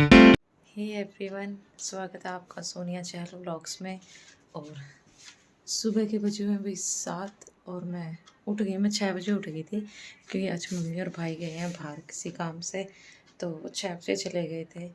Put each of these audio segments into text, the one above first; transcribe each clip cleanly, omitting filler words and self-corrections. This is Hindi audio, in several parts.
हे एवरीवन, स्वागत है आपका सोनिया चहल व्लॉग्स में। और सुबह के बजे हुए अभी 7 और मैं उठ गई। मैं 6 बजे उठ गई थी क्योंकि आज मम्मी और भाई गए हैं बाहर किसी काम से, तो वो 6 बजे चले गए थे।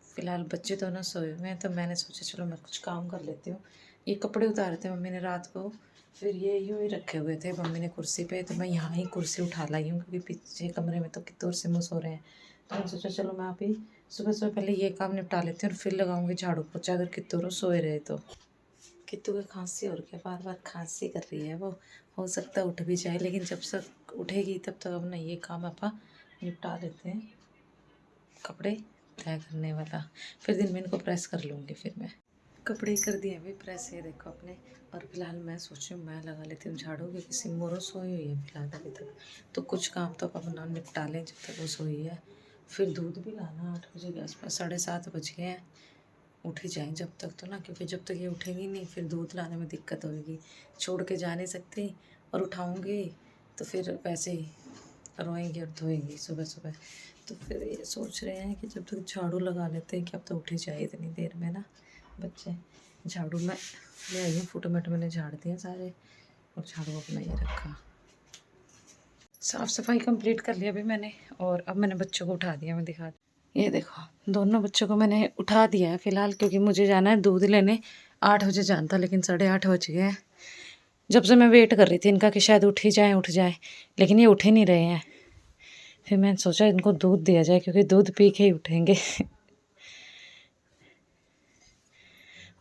फ़िलहाल बच्चे दोनों सोए हुए हैं, तो मैंने सोचा चलो मैं कुछ काम कर लेती हूँ। ये कपड़े उतारे थे मम्मी ने रात को, फिर ये यूँ ही रखे हुए थे मम्मी ने कुर्सी पे, तो मैं यहाँ ही कुर्सी उठा लाई हूँ क्योंकि पीछे कमरे में तो कितने से मुँह सो रहे हैं। तो मैंने सोचा चलो मैं अभी सुबह सुबह पहले ये काम निपटा लेती हूँ और फिर लगाऊंगी झाड़ू पोछा, अगर कितने सोए रहे तो। कित्तू की खांसी और क्या, बार बार खांसी कर रही है वो। हो सकता है उठ भी जाए, लेकिन जब तक उठेगी तब तक अपना ये काम अपना निपटा लेते हैं। कपड़े तय करने वाला, फिर दिन में इनको प्रेस कर लूँगी। फिर मैं कपड़े कर दिए अभी प्रेस, ये देखो अपने। और फिलहाल मैं सोच रही हूँ मैं लगा लेती हूँ झाड़ू, क्योंकि सिमोरो सोई हुई है फिलहाल अभी तक, तो कुछ काम तो अपना निपटा लें जब तक वो सोई है। फिर दूध भी लाना 8 बजे के आसपास, 7:30 बज गए हैं। उठ ही जाएँ जब तक तो ना, क्योंकि जब तक ये उठेंगी नहीं फिर दूध लाने में दिक्कत होगी। छोड़ के जा नहीं सकती, और उठाऊँगी तो फिर वैसे ही रोएंगी और धोएंगी सुबह सुबह। तो फिर ये सोच रहे हैं कि जब तक झाड़ू लगा लेते हैं कि अब तो उठ ही जाए इतनी देर में ना बच्चे। झाड़ू मैं ले आई हूँ, फुटोमेट मैंने झाड़ दिए सारे, और झाड़ू अपना ये रखा। साफ़ सफाई कंप्लीट कर लिया अभी मैंने, और अब मैंने बच्चों को उठा दिया। मैं दिखा, ये देखो दोनों बच्चों को मैंने उठा दिया है फ़िलहाल, क्योंकि मुझे जाना है दूध लेने। 8 बजे जाना था, लेकिन 8:30 बज गए हैं। जब से मैं वेट कर रही थी इनका कि शायद उठ ही जाए, लेकिन ये उठ ही नहीं रहे हैं। फिर मैंने सोचा इनको दूध दिया जाए, क्योंकि दूध पी के ही उठेंगे।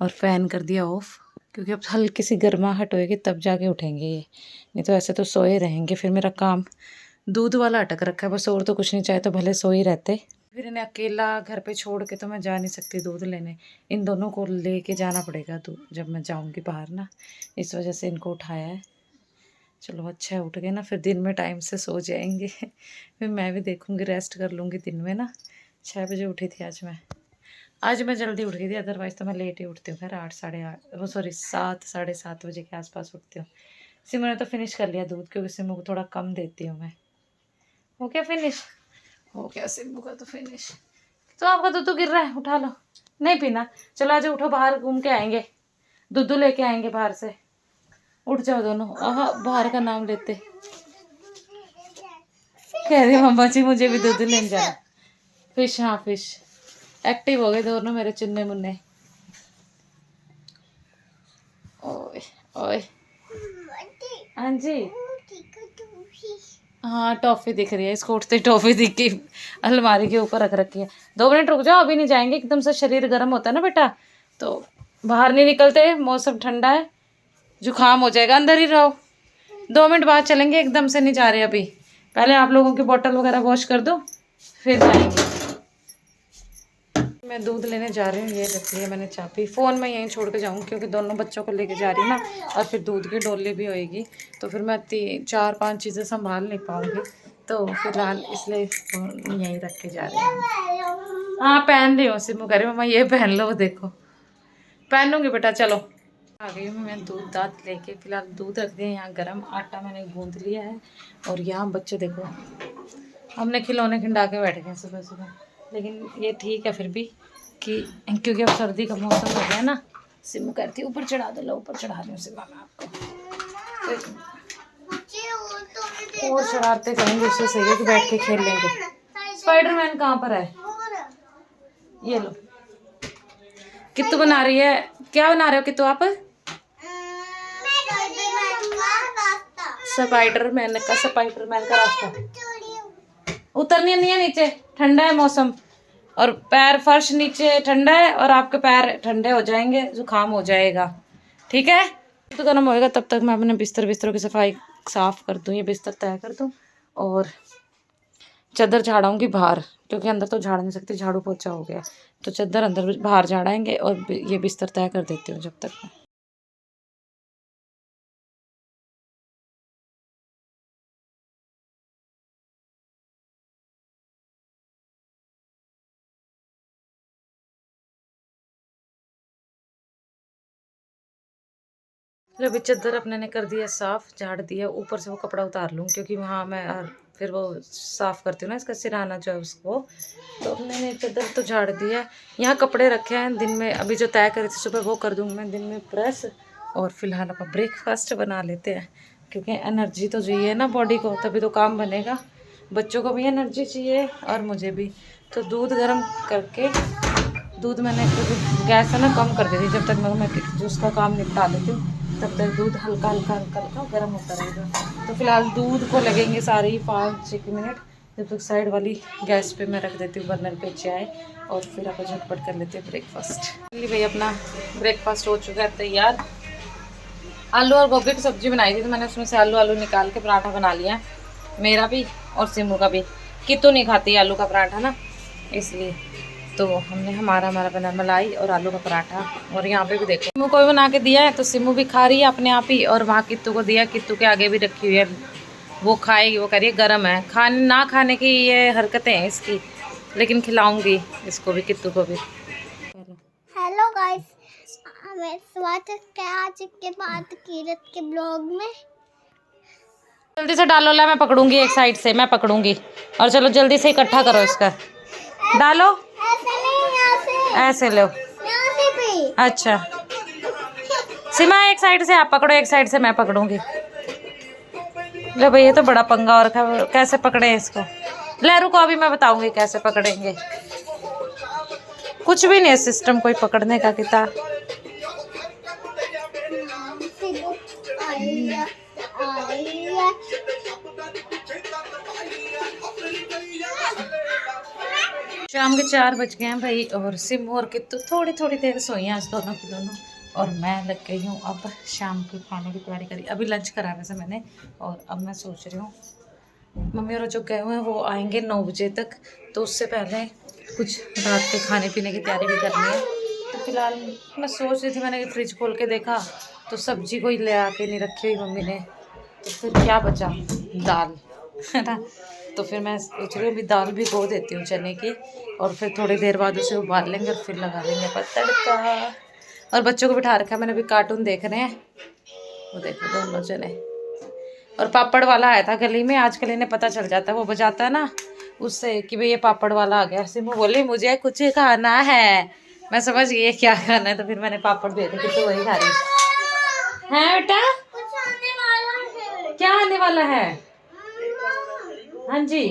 और फ़ैन कर दिया ऑफ़, क्योंकि अब हल्की सी गर्माहट होएगी तब जाके उठेंगे ये, नहीं तो ऐसे तो सोए रहेंगे। फिर मेरा काम दूध वाला अटक रखा है बस, और तो कुछ नहीं, चाहे तो भले सो ही रहते। फिर इन्हें अकेला घर पे छोड़ के तो मैं जा नहीं सकती दूध लेने, इन दोनों को लेके जाना पड़ेगा दूध जब मैं जाऊंगी बाहर ना, इस वजह से इनको उठाया है। चलो अच्छा है उठ गए ना, फिर दिन में टाइम से सो जाएंगे। फिर मैं भी देखूंगी, रेस्ट कर लूँगी दिन में ना। 6 बजे उठी थी आज मैं जल्दी उठ गई थी, अदरवाइज़ तो मैं लेट ही उठती हूँ। खैर 8 साढ़े 8 वो सॉरी 7 7:30 बजे के आसपास उठती हूँ। सिमू ने तो फिनिश कर लिया दूध, क्योंकि सिमू को थोड़ा कम देती हूँ मैं। हो गया फिनिश, हो गया सिमू का तो फिनिश। तो आपका दूध गिर रहा है, उठा लो। नहीं पीना, चलो आज उठो, बाहर घूम के आएंगे, दूध लेके आएंगे बाहर से। उठ जाओ दोनों। बाहर का नाम लेते कह रही मम्मा जी मुझे भी दूध लेने जाना। फिश, हाँ फिश। एक्टिव हो गए दोनों मेरे चुन्ने मुन्ने। ओए ओए, हाँ जी, हाँ टॉफ़ी दिख रही है, इसको उठते टॉफ़ी दिख गई, अलमारी के ऊपर रख रखी है। 2 मिनट रुक जाओ, अभी नहीं जाएंगे, एकदम से शरीर गर्म होता है ना बेटा, तो बाहर नहीं निकलते, मौसम ठंडा है, जुकाम हो जाएगा, अंदर ही रहो। 2 मिनट बाद चलेंगे, एकदम से नहीं जा रहे अभी। पहले आप लोगों की बोतल वगैरह वॉश कर दो, फिर जाएंगे। मैं दूध लेने जा रही हूँ, ये रख लिया मैंने चाबी। फ़ोन मैं यहीं छोड़ के जाऊँगी, क्योंकि दोनों बच्चों को लेके जा रही हूँ ना, और फिर दूध की डोली भी होएगी, तो फिर मैं 4-5 चीज़ें संभाल नहीं पाऊँगी, तो फिलहाल इसलिए फ़ोन यहीं रख के जा रही हूँ। हाँ पहन रही हूँ, सिमू कह रही मम्मा ये पहन लो, देखो पहन लूँगी बेटा। चलो आ गई हूँ मैं दूध दाँत लेके। फिलहाल दूध रख दिया यहाँ गर्म, आटा मैंने गूँध लिया है, और यहाँ बच्चे देखो हमने खिलौने खिंडा के बैठ गए सुबह सुबह, लेकिन ये ठीक है फिर भी, कि क्योंकि अब सर्दी का मौसम हो गया ना। सिमू कहती है ऊपर चढ़ा दो, लो ऊपर चढ़ा रही हूँ सिमा मैं आपको। और शरारते करेंगे, उससे सही है कि बैठ के खेल लेंगे। स्पाइडरमैन कहाँ पर है, ये लो। कित्तू बना रही है, क्या बना रहे हो कित्तू आप? स्पाइडरमैन का रास्ता। उतरनी नहीं है नीचे, ठंडा है मौसम, और पैर फर्श नीचे ठंडा है, और आपके पैर ठंडे हो जाएंगे, जुकाम हो जाएगा, ठीक है। तो गर्म होएगा तब तक मैं अपने बिस्तरों की सफाई साफ़ कर दूँ, ये बिस्तर तय कर दूँ, और चादर झाड़ाऊँगी बाहर, क्योंकि अंदर तो झाड़ नहीं सकती, झाड़ू पोछा हो गया, तो चादर अंदर बाहर झाड़ाएंगे, और ये बिस्तर तय कर देती हूँ जब तक मैं। फिर अभी चादर अपने ने कर दिया साफ़, झाड़ दिया, ऊपर से वो कपड़ा उतार लूँ, क्योंकि वहाँ मैं फिर वो साफ़ करती हूँ ना इसका सिराना जो है उसको, तो अपने ने चादर तो झाड़ दिया है। यहाँ कपड़े रखे हैं दिन में, अभी जो तय करे थे सुबह वो कर दूँगी मैं दिन में प्रेस। और फिलहाल अपन ब्रेकफास्ट बना लेते हैं, क्योंकि एनर्जी तो चाहिए ना बॉडी को, तभी तो काम बनेगा। बच्चों को भी एनर्जी चाहिए और मुझे भी। तो दूध गर्म करके, दूध मैंने गैस है ना कम कर दी थी, जब तक मैं जूस का काम निपटा लेती हूँ तब तक दूध हल्का हल्का हल्का हल्का गर्म होता रहेगा। तो फिलहाल दूध को लगेंगे सारे ही 5-6 मिनट, जब तक साइड वाली गैस पे मैं रख देती हूँ बर्नर पे चाय, और फिर आप झटपट कर लेते हैं ब्रेकफास्ट। भाई अपना ब्रेकफास्ट हो चुका है तैयार। आलू और गोभी की सब्जी बनाई थी, तो मैंने उसमें से आलू निकाल के पराठा बना लिया, मेरा भी और सिमू का भी। कितु नहीं खाती आलू का पराठा ना, इसलिए तो हमने हमारा बना मलाई और आलू का पराठा। और यहाँ पे भी देखो सिमू को भी बना के दिया है, तो सिमू भी खा रही है अपने आप ही, और वहाँ कित्तू को दिया, कित्तू के आगे भी रखी हुई है, वो खाएगी। वो कह रही है गर्म है, ना खाने की ये हरकतें हैं इसकी, लेकिन खिलाऊंगी इसको भी, कित्तू को भी। हेलो गाइस, मैं स्वागत है आज के बाद कीरत के ब्लॉग में। जल्दी से डालो, ला मैं पकड़ूंगी एक साइड से, मैं पकड़ूंगी। और चलो जल्दी से इकट्ठा करो इसका, डालो। ऐसे नहीं, ऐसे लो। यहाँ भी। अच्छा सीमा एक साइड से आप पकड़ो, एक साइड से मैं पकड़ूंगी। ले भाई ये तो बड़ा पंगा और कैसे पकड़े इसको। लहरू को अभी मैं बताऊंगी कैसे पकड़ेंगे, कुछ भी नहीं है सिस्टम कोई पकड़ने का। कितना शाम के 4 बज गए हैं भाई, और सिमू और कित्तू थोड़ी थोड़ी देर सोई हैं आज दोनों की दोनों, और मैं लग गई हूँ अब शाम के खाने की तैयारी करी। अभी लंच करा वैसे मैंने, और अब मैं सोच रही हूँ मम्मी और जो गए हुए हैं वो आएंगे 9 बजे तक, तो उससे पहले कुछ रात के खाने पीने की तैयारी भी करनी है। तो फिलहाल मैं सोच रही थी, मैंने फ्रिज खोल के देखा तो सब्जी कोई ले आके नहीं रखी हुई मम्मी ने, तो फिर क्या बचा, दाल है ना। तो फिर मैं सोच रही हूँ अभी दाल भी धो देती हूँ चने की, और फिर थोड़ी देर बाद उसे उबाल लेंगे और फिर लगा लेंगे तड़का। और बच्चों को बिठा रखा है मैंने, अभी कार्टून देख रहे हैं, वो देखो दोनों जने। और पापड़ वाला आया था गली में, आजकल इन्हें पता चल जाता है, वो बजाता है ना उससे कि भाई ये पापड़ वाला आ गया। सिमू बोली मुझे कुछ खाना है, मैं समझ गई क्या खाना है, तो फिर मैंने पापड़ दे दिए, तो वही खा रही है। बेटा क्या आने वाला है? हाँ जी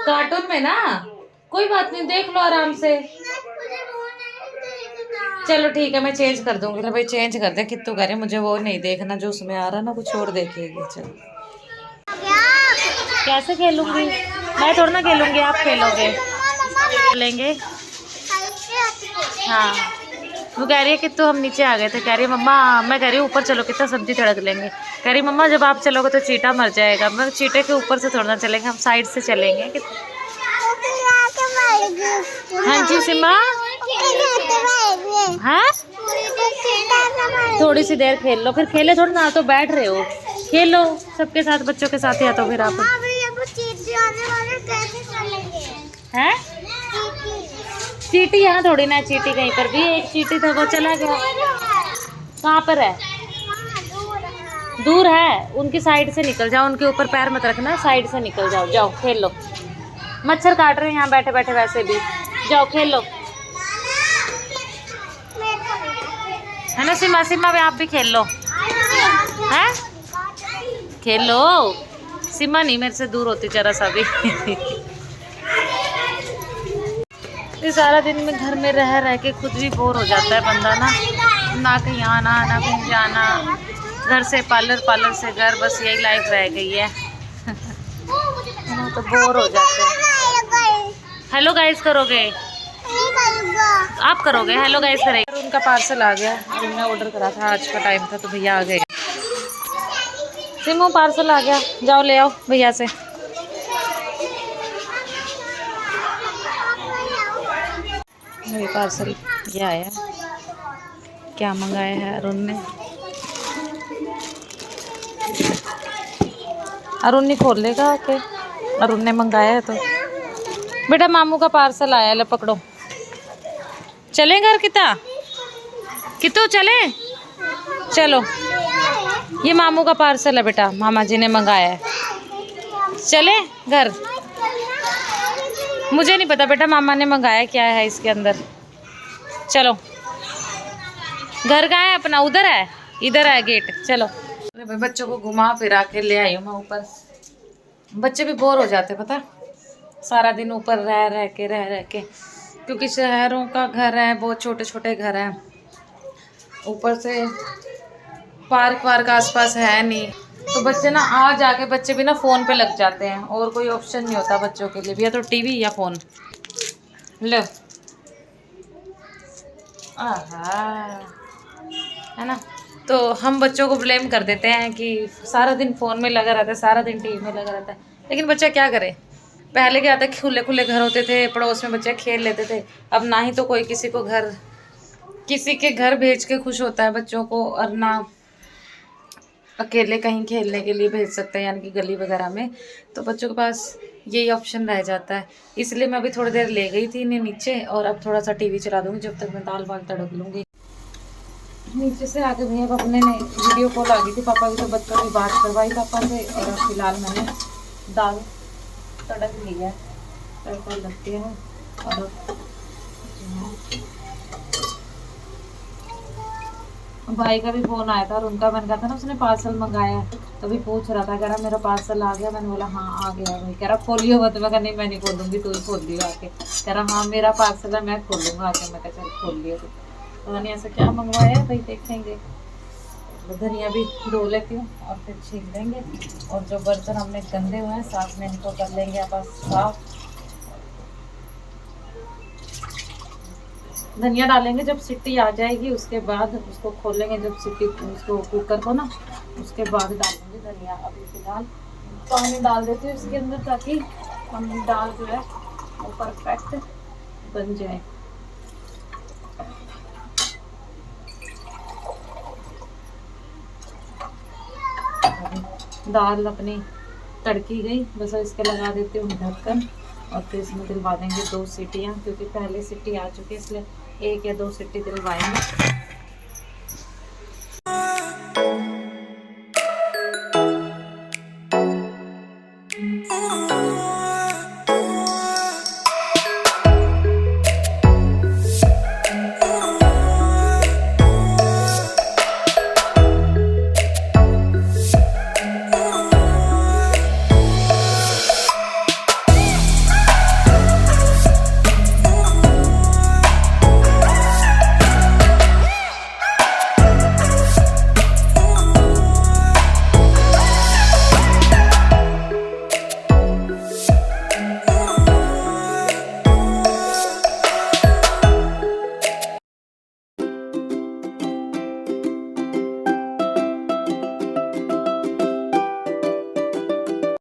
कार्टून में ना, कोई बात नहीं देख लो आराम से। चलो ठीक है मैं चेंज कर दूंगी। भाई चेंज कर दे, कित्तू कह रहे मुझे वो नहीं देखना जो उसमें आ रहा ना, कुछ और देखेगी। चलो कैसे खेलूंगी मैं, थोड़ा ना खेलूंगी, आप खेलोगे लेंगे। हाँ वो कह रही है कित्तू हम नीचे आ गए थे, कह रही है मम्मा, मैं कह रही हूँ ऊपर चलो कितना सब्जी तड़क लेंगे। कह रही मम्मा जब आप चलोगे तो चीटा मर जाएगा। मैं चीटे के ऊपर से थोड़ा ना चलेंगे, हम साइड से चलेंगे। हाँ जी सिमा, हाँ थोड़ी सी देर खेल लो, फिर खेले थोड़ा ना, तो बैठ रहे हो खेलो सबके साथ, बच्चों के साथ, या तो फिर आप हैं। चीटी यहाँ थोड़ी ना, चीटी कहीं पर भी, एक चीटी था वो चला गया। कहाँ पर है? दूर है, उनकी साइड से निकल जाओ, उनके ऊपर पैर मत रखना, साइड से निकल जाओ, जाओ खेल लो। मच्छर काट रहे हैं यहाँ बैठे बैठे वैसे भी, जाओ खेल लो, है ना सीमा। सीमा भी आप भी खेल लो, हैं खेल लो। सीमा नहीं मेरे से दूर होती जरा सा भी। ये सारा दिन में घर में रह के खुद भी बोर हो जाता है बंदा ना कहीं आना ना कहीं जाना, घर से पार्लर, पार्लर से घर, बस यही लाइफ रह गई है। तो बोर हो जाते हैं। हेलो गाइस करोगे? आप करोगे? हेलो गाइस करेंगे। उनका पार्सल आ गया, उन्होंने ऑर्डर करा था, आज का टाइम था तो भैया आ गए। सिमू पार्सल आ गया, जाओ ले आओ भैया से। मेरी पार्सल ये आया, क्या मंगाया है अरुण ने। अरुण नहीं खोल लेगा आके, अरुण ने मंगाया है तो। बेटा मामू का पार्सल आया, ले पकड़ो। चलें घर कितना कितो चले, चलो ये मामू का पार्सल है बेटा, मामा जी ने मंगाया है, चले घर। मुझे नहीं पता बेटा, मामा ने मंगाया क्या है इसके अंदर। चलो, घर कहाँ है अपना? उधर है, इधर है गेट। चलो भाई, बच्चों को घुमा फिरा के ले आई हूँ मैं ऊपर। बच्चे भी बोर हो जाते पता, सारा दिन ऊपर रह के, क्योंकि शहरों का घर है, बहुत छोटे छोटे घर हैं, ऊपर से पार्क वार्क आसपास है नहीं, तो बच्चे ना आ जाके बच्चे भी ना फ़ोन पे लग जाते हैं, और कोई ऑप्शन नहीं होता बच्चों के लिए भी, या तो टीवी या फ़ोन। लो, आहा, है ना। तो हम बच्चों को ब्लेम कर देते हैं कि सारा दिन फ़ोन में लगा रहता है, सारा दिन टीवी में लगा रहता है, लेकिन बच्चा क्या करे। पहले क्या था, खुले खुले घर होते थे, पड़ोस में बच्चे खेल लेते थे। अब ना ही तो कोई किसी के घर भेज के खुश होता है बच्चों को, और ना अकेले कहीं खेलने के लिए भेज सकते हैं, यानी कि गली वगैरह में। तो बच्चों के पास यही ऑप्शन रह जाता है। इसलिए मैं अभी थोड़ी देर ले गई थी इन्हें नीचे, और अब थोड़ा सा टीवी चला दूँगी जब तक मैं दाल वाल तड़क लूँगी। नीचे से आके भैया अपने ने वीडियो कॉल आ गई थी पापा की, तो बच्चों की बात करवाई पापा से, और अब फिलहाल मैंने दाल तड़क ली है, तड़का लगती है। और भाई का भी फ़ोन आया था, और उनका मैंने कहा था ना उसने पार्सल मंगाया है, तो भी पूछ रहा था, कह रहा मेरा पार्सल आ गया। मैंने बोला हाँ आ गया भाई। कह रहा खोलियो मत। मैं कहा नहीं मैं नहीं खोलूँगी, तू ही खोल लियो आके। कह रहा हाँ मेरा पार्सल है, मैं खोलूँगा आके। मैं कहा चल खोल लियो। पता नहीं ऐसा क्या मंगवाया है भाई, देखेंगे। तो धनिया भी धो लेती हूँ और फिर छील देंगे, और जो बर्तन हमने गंदे हुए हैं साथ में इनको कर लेंगे आप साफ। धनिया डालेंगे जब सीटी आ जाएगी, उसके बाद उसको खोलेंगे, जब सीटी उसको कुकर को ना, उसके बाद डालेंगे धनिया। अभी फिलहाल पानी डाल देती हूँ इसके अंदर, ताकि हम दाल जो है वो परफेक्ट बन जाए। दाल अपनी तड़की गई, बस इसके लगा देती हूँ ढक्कन, और फिर इसमें दिलवा देंगे 2 सीटियाँ, क्योंकि पहले सीटी आ चुकी है, इसलिए 1 या 2 सीटी दिलवाएंगे।